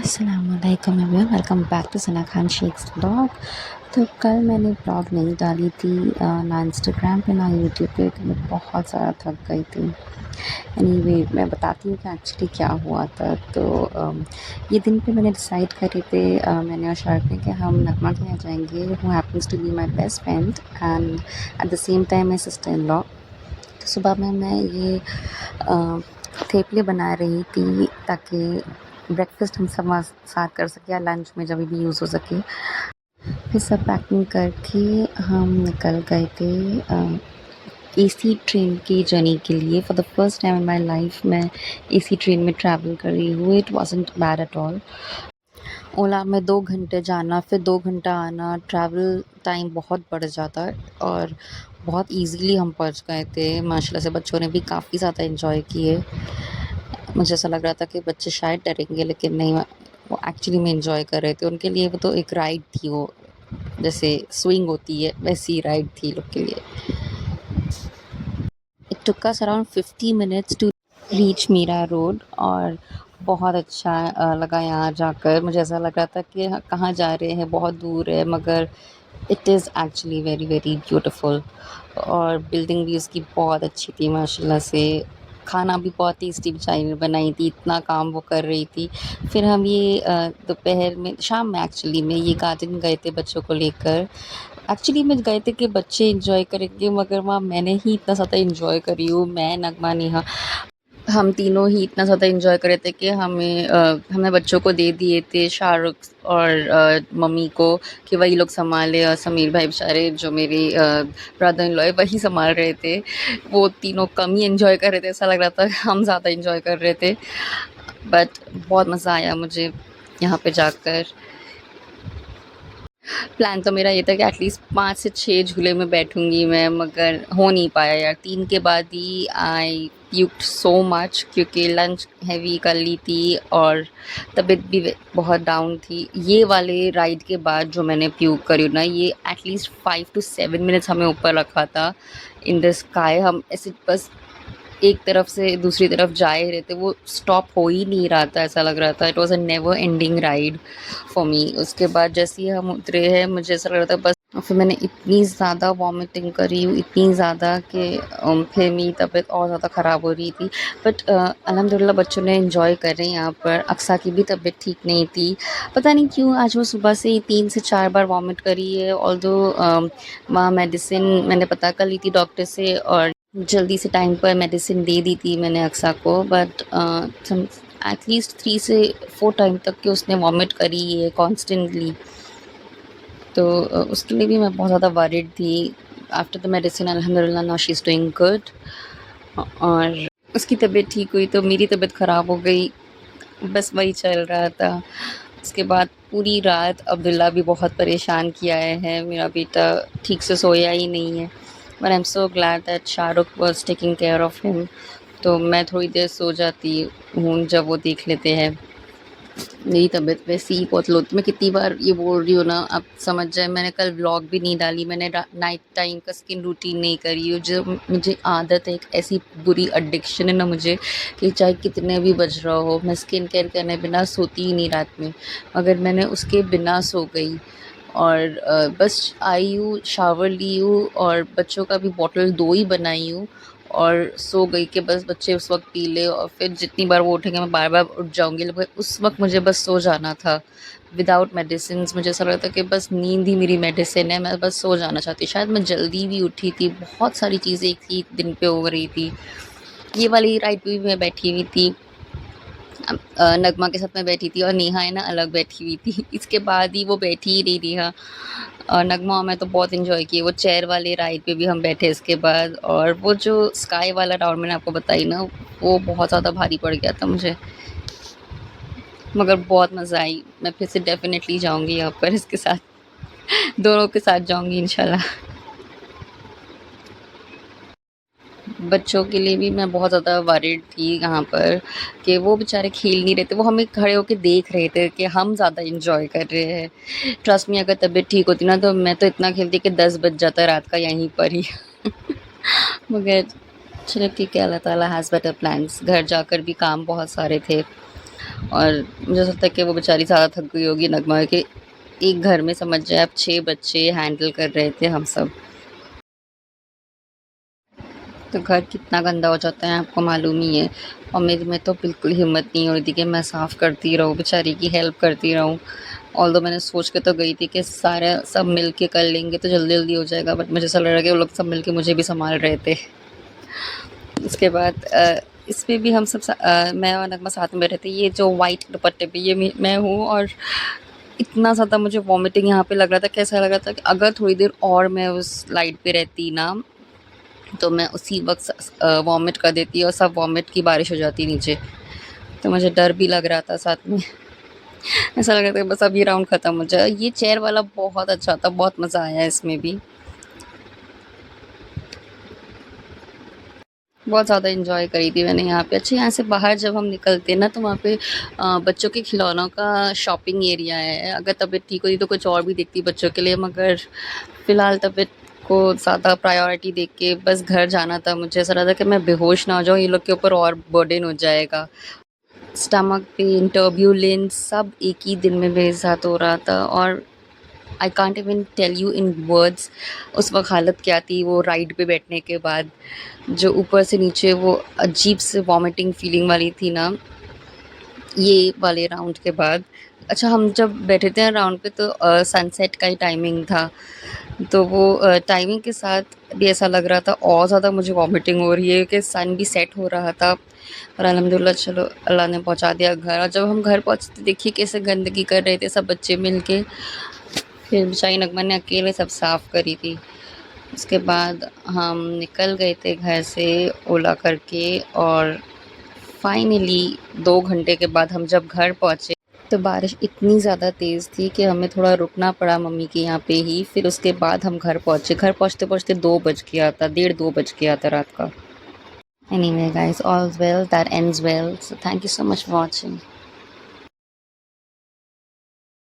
अस्सलामुअलैकुम everyone, welcome back to Sana Khan Shaikh's blog. तो कल मैंने ब्लॉग नहीं डाली थी ना इंस्टाग्राम पे ना यूट्यूब पे, तो मैं बहुत ज़्यादा थक गई थी। एनीवे मैं बताती हूँ कि एक्चुअली क्या हुआ था। तो ये दिन पे मैंने डिसाइड करे थे, मैंने और शार्क ने कि हम नगमा के यहाँ जाएंगे, who happens to be my best friend and at the same time my sister in law. तो सुबह में मैं ये थेपले बना रही थी ताकि ब्रेकफ़ास्ट हम सब साथ कर सकें या लंच में जब भी यूज़ हो सके। फिर सब पैकिंग करके हम निकल गए थे एसी ट्रेन की जर्नी के लिए। For the first time in my life मैं एसी ट्रेन में ट्रैवल कर रही हूँ। It wasn't bad at all. Ola में 2 घंटे जाना फिर 2 घंटा आना, ट्रैवल टाइम बहुत बढ़ जाता है और बहुत ईज़िली हम पहुँच गए थे। माशाल्लाह से बच्चों ने भी काफ़ी ज़्यादा एन्जॉय किए। मुझे ऐसा लग रहा था कि बच्चे शायद डरेंगे, लेकिन नहीं, वो एक्चुअली में एंजॉय कर रहे थे। उनके लिए वो तो एक राइड थी, वो जैसे स्विंग होती है वैसी राइड थी लोग के लिए। It took us around 50 minutes to reach Mira Road और बहुत अच्छा लगा यहाँ जाकर। मुझे ऐसा लग रहा था कि कहाँ जा रहे हैं, बहुत दूर है, मगर it is actually very very beautiful. और बिल्डिंग भी उसकी बहुत अच्छी थी माशाल्लाह से। खाना भी बहुत टेस्टी बेचारी ने बनाई थी, इतना काम वो कर रही थी। फिर हम ये दोपहर में, शाम में एक्चुअली में ये गार्डन गए थे बच्चों को लेकर। एक्चुअली में गए थे कि बच्चे एंजॉय करेंगे, मगर वहाँ मैंने ही इतना ज़्यादा एंजॉय करी हूँ। मैं, नगमा, नेहा, हम तीनों ही इतना ज़्यादा एंजॉय कर रहे थे कि हमने बच्चों को दे दिए थे शाहरुख और मम्मी को कि वही लोग संभाले, और समीर भाई बेचारे जो मेरे ब्रदर इन लॉ है वही संभाल रहे थे। वो तीनों कम ही एंजॉय कर रहे थे, ऐसा लग रहा था हम ज़्यादा एंजॉय कर रहे थे। बट बहुत मज़ा आया मुझे यहाँ पे जाकर। प्लान तो मेरा ये था कि एटलीस्ट 5 से 6 झूले में बैठूँगी मैं, मगर हो नहीं पाया यार। 3 के बाद ही आई प्यूक्ड सो मच, क्योंकि लंच हैवी कर ली थी और तबीयत भी बहुत डाउन थी। ये वाले राइड के बाद जो मैंने प्यूक करी ना, ये एटलीस्ट 5 टू 7 मिनट्स हमें ऊपर रखा था इन द स्काई। हम ऐसे बस एक तरफ से दूसरी तरफ जा ही रहे थे, वो स्टॉप हो ही नहीं रहा था, ऐसा लग रहा था। It was a never ending ride for me. उसके बाद जैसे ही हम उतरे हैं, मुझे ऐसा लग रहा था बस। और फिर मैंने इतनी ज़्यादा वॉमिटिंग करी, इतनी ज़्यादा कि फिर मेरी तबीयत और ज़्यादा ख़राब हो रही थी। बट अल्हम्दुलिल्लाह बच्चों ने एंजॉय कर रहे हैं यहाँ पर। अक्सा की भी तबीयत ठीक नहीं थी, पता नहीं क्यों आज वो सुबह से ही 3 से 4 बार वॉमिट करी है। ऑल्दो वहाँ मेडिसिन मैंने पता कर ली थी डॉक्टर से और जल्दी से टाइम पर मेडिसिन दे दी थी मैंने अक्सा को। बट एटलीस्ट 3 से 4 टाइम तक कि उसने वॉमिट करी है कॉन्स्टेंटली। तो उसके लिए भी मैं बहुत ज़्यादा वरीड थी। आफ्टर द मेडिसिन अल्हम्दुलिल्लाह now she is doing good. और उसकी तबीयत ठीक हुई तो मेरी तबीयत ख़राब हो गई, बस वही चल रहा था। उसके बाद पूरी रात अब्दुल्ला भी बहुत परेशान किया है, मेरा बेटा ठीक से सोया ही नहीं है। But I am so glad that Shahrukh was taking care of him. तो मैं थोड़ी देर सो जाती हूँ जब वो देख लेते हैं। मेरी तबीयत वैसे ही बहुत लो, मैं कितनी बार ये बोल रही हूँ ना, आप समझ जाए। मैंने कल व्लॉग भी नहीं डाली, मैंने नाइट टाइम का स्किन रूटीन नहीं करी हूँ। जो मुझे आदत है, एक ऐसी बुरी एडिक्शन है ना मुझे, कि चाहे कितने भी बज रहा हो, मैं स्किन केयर करने बिना सोती ही नहीं रात में। मगर मैंने उसके बिना सो गई और बस आई हूँ, शावर ली हूँ और बच्चों का भी बॉटल 2 ही बनाई हूँ और सो गई कि बस बच्चे उस वक़्त पी लें, और फिर जितनी बार वो उठेंगे मैं बार-बार उठ जाऊँगी। लगभग उस वक़्त मुझे बस सो जाना था विदाउट मेडिसिन्स। मुझे ऐसा लगता है कि बस नींद ही मेरी मेडिसिन है, मैं बस सो जाना चाहती। शायद मैं जल्दी भी उठी थी, बहुत सारी चीज़ें एक ही दिन पे हो रही थी। ये वाली राइड पे भी मैं बैठी हुई थी, नगमा के साथ मैं बैठी थी और नेहा है ना अलग बैठी हुई थी। इसके बाद ही वो बैठी ही नहीं नेहा। और नगमा और मैं तो बहुत एंजॉय किए। वो चेयर वाले राइड पे भी हम बैठे इसके बाद, और वो जो स्काई वाला राउंड मैंने आपको बताई ना, वो बहुत ज़्यादा भारी पड़ गया था मुझे, मगर बहुत मज़ा आई। मैं फिर से डेफिनेटली जाऊँगी यहाँ पर इसके साथ, दोनों के साथ जाऊँगी इंशाल्लाह। बच्चों के लिए भी मैं बहुत ज़्यादा वरीड थी यहाँ पर कि वो बेचारे खेल नहीं रहे थे, वो हमें खड़े होके देख रहे थे कि हम ज़्यादा एंजॉय कर रहे हैं। ट्रस्ट मी, अगर तबीयत ठीक होती ना तो मैं तो इतना खेलती कि 10 बज जाता रात का यहीं पर ही। मगर चलो ठीक है, अल्लाह ताला हैज़ बेटर प्लान्स। घर जाकर भी काम बहुत सारे थे, और मुझे ऐसा लगता है कि वो बेचारी ज़्यादा थक गई होगी नगमा कि एक घर में समझ जाए आप 6 बच्चे हैंडल कर रहे थे हम सब। तो घर कितना गंदा हो जाता है आपको मालूम ही है। और मेरे में तो बिल्कुल हिम्मत नहीं हो रही थी कि मैं साफ़ करती रहूँ, बेचारी की हेल्प करती रहूँ। ऑल्दो मैंने सोच के तो गई थी कि सारे सब मिल के कर लेंगे तो जल्दी-जल्दी हो जाएगा, बट मुझे ऐसा लग रहा है कि वो लोग सब मिल के मुझे भी सँभाल रहे थे। उसके बाद इसमें भी हम सब मैं और नगमा साथ में बैठे थे। ये जो व्हाइट दुपट्टे पे ये मैं हूँ और इतना ज़्यादा मुझे वॉमिटिंग यहाँ पे लग रहा था कि ऐसा लग रहा था कि अगर थोड़ी देर और मैं उस लाइट पे रहती ना, तो मैं उसी वक़्त वॉमिट कर देती और सब वॉमिट की बारिश हो जाती नीचे। तो मुझे डर भी लग रहा था साथ में। ऐसा लग रहा था कि बस अब ये राउंड ख़त्म हो जाए। ये चेयर वाला बहुत अच्छा था, बहुत मज़ा आया इसमें भी। बहुत ज़्यादा एन्जॉय करी थी मैंने यहाँ पे। अच्छा, यहाँ से बाहर जब हम निकलते हैं ना तो वहाँ पे बच्चों के खिलौनों का शॉपिंग एरिया है। अगर तबीयत ठीक होती तो कुछ और भी देखती बच्चों के लिए, मगर फ़िलहाल तबीयत को ज़्यादा प्रायोरिटी देख के बस घर जाना था। मुझे ऐसा लगा था कि मैं बेहोश ना हो जाऊँ, ये लोग के ऊपर और बर्डन हो जाएगा। स्टमक पेन, टर्ब्यूलेंस सब एक ही दिन में मेरे साथ हो रहा था और I can't even tell you in words उस वक़्त हालत क्या थी वो राइड पे बैठने के बाद। जो ऊपर से नीचे वो अजीब से वॉमिटिंग फीलिंग वाली थी ना, ये वाले राउंड के बाद। अच्छा, हम जब बैठे थे राउंड पे तो सनसेट का ही टाइमिंग था, तो वो टाइमिंग के साथ भी ऐसा लग रहा था और ज़्यादा मुझे वॉमिटिंग हो रही है कि सन भी सेट हो रहा था। और अल्हम्दुलिल्लाह चलो अल्लाह ने पहुँचा दिया घर। और जब हम घर पहुँचे तो देखिए कैसे गंदगी कर रहे थे सब बच्चे मिल के। फिर बेचारी नगमा ने अकेले सब साफ़ करी थी। उसके बाद हम निकल गए थे घर से ओला करके और फाइनली 2 घंटे के बाद हम जब घर पहुँचे तो बारिश इतनी ज़्यादा तेज़ थी कि हमें थोड़ा रुकना पड़ा मम्मी के यहाँ पे ही। फिर उसके बाद हम घर पहुँचे। घर पहुँचते-पहुँचते 2 बज गया था, डेढ़ 2 बज गया था रात का। Anyway guys, all's well that ends well. So thank you so much for watching.